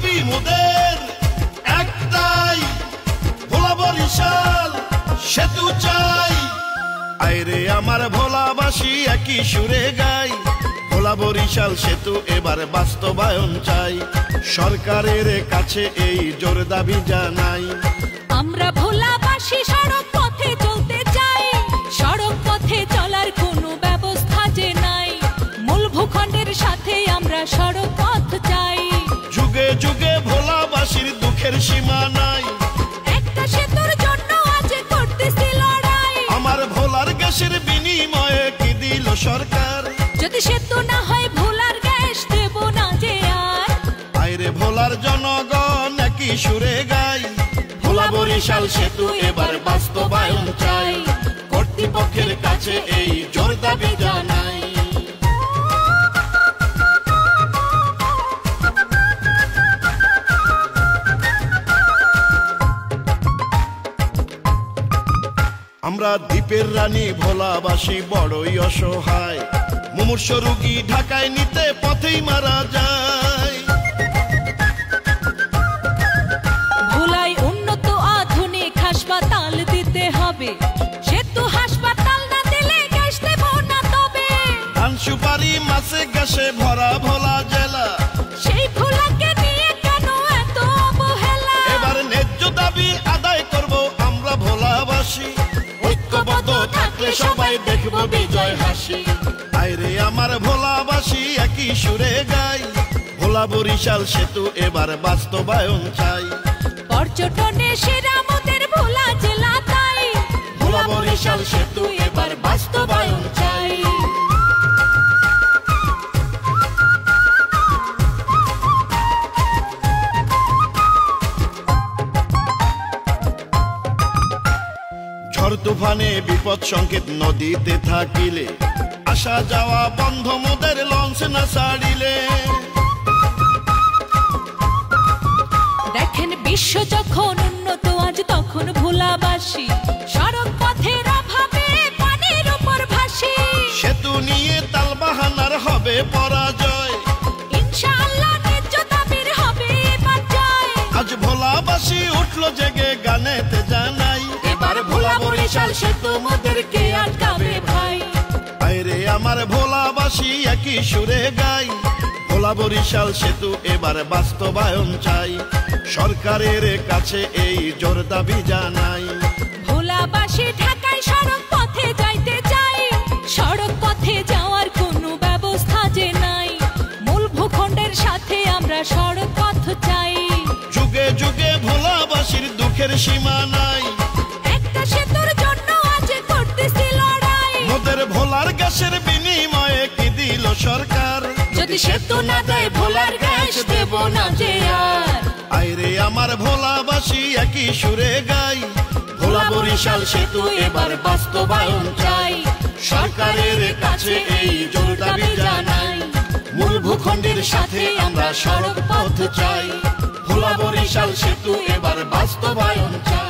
দাবি মোদের একটাই, ভোলা বরিশাল সেতু চাই। আইরে আমার ভোলাবাসী একই সুরে গাই, ভোলা বরিশাল সেতু এবার বাস্তবায়ন চাই। সরকারের কাছে এই জোর দাবি জানাই। আমরা ভোলাবাসী সড়ক পথে চলতে চাই, সড়ক পথে চলার কোনো ব্যবস্থা যে নাই। মূল ভূখণ্ডের সাথে আমরা সড়ক পথ চাই। যুগে যুগে ভোলাবাসীর দুঃখের সীমা নাই, একটা সেতুর জন্য আজ করতেছি লড়াই। আমার ভোলার গ্যাসের বিনিময়ে কি দিল সরকার? যদি সেতু না হয় ভোলার গ্যাস দেব না যে আর। আইরে ভোলার জনগণ একই সুরে গাই, ভোলা বরিশাল সেতু এবার বাস্তবায়ন চাই। কর্তৃপক্ষের কাছে এই জোর দাবি জানাই। আমরা দ্বীপের রানী ভোলাবাসী বড়ই অসহায়, মুমূর্ষ রোগী ঢাকায় নিতে পথেই মারা যায়। ভোলায় উন্নত আধুনিক হাসপাতাল দিতে হবে, সেতু হাসপাতাল না দিলে গ্যাস দেব না তবে। ধান সুপারি মাছে গ্যাসে ভরা ভোলা জেলা, সেই ভোলাকে নিয়ে কেন এত অবহেলা? এবার ন্যায্য দাবি আদায় করব আমরা ভোলাবাসী, ঐক্যবদ্ধ থাকলে সবাই দেখব বিজয় হাসি। আইরে আমার ভোলাবাসী একই সুরে গাই, ভোলা বরিশাল সেতু এবার বাস্তবায়ন চাই। পর্যটনে সেরা মোদের ভোলা জেলা তাই, ভোলা বরিশাল সেতু এবার বাস্তবায়ন চাই। ঝড় তুফানে বিপদ সংকেত নদীতে থাকিলে, আসা যাওয়া বন্ধ মোদের লঞ্চ না ছাড়িলে। দেখেন বিশ্ব যখন উন্নত আজ তখন ভোলাবাসী সড়ক পথের অভাবে পানির উপর ভাসি। সেতু নিয়ে তালবাহানার হবে পরাজয়, ইনশাআল্লাহ ন্যায্য দাবির হবে এবার জয়। আজ ভোলাবাসী উঠলো জেগে গানেতে জানাই, এবার ভোলা বরিশাল সেতু মোদেরকে আটকাবে ভাই। আইরে আমার ভোলাবাসী একই সুরে গাই, ভোলা বরিশাল সেতু এবার বাস্তবায়ন চাই। সরকারের কাছে এই জোর দাবি জানাই। ভোলাবাসী ঢাকায় সড়ক পথে যাইতে চাই, সড়ক পথে যাওয়ার কোনো ব্যবস্থা যে নাই। মূল ভূখণ্ডের সাথে আমরা সড়ক পথ চাই। যুগে যুগে ভোলাবাসীর দুঃখের সীমা নাই, একটা সেতুর জন্য আজ করতেছি লড়াই। মোদের ভোলার গ্যাসের বিনিময়ে কি দিল সরকার? যদি সেতু না দেয় ভোলার গ্যাস দেব না যে আর। আইরে আমার ভোলাবাসী একই সুরে গাই, ভোলা বরিশাল সেতু এবার বাস্তবায়ন চাই। সরকারের কাছে এই জোর দাবি জানাই, মূল ভূখণ্ডের সাথে আমরা সড়ক পথ চাই। ভোলা বরিশাল সেতু এবার বাস্তবায়ন চাই।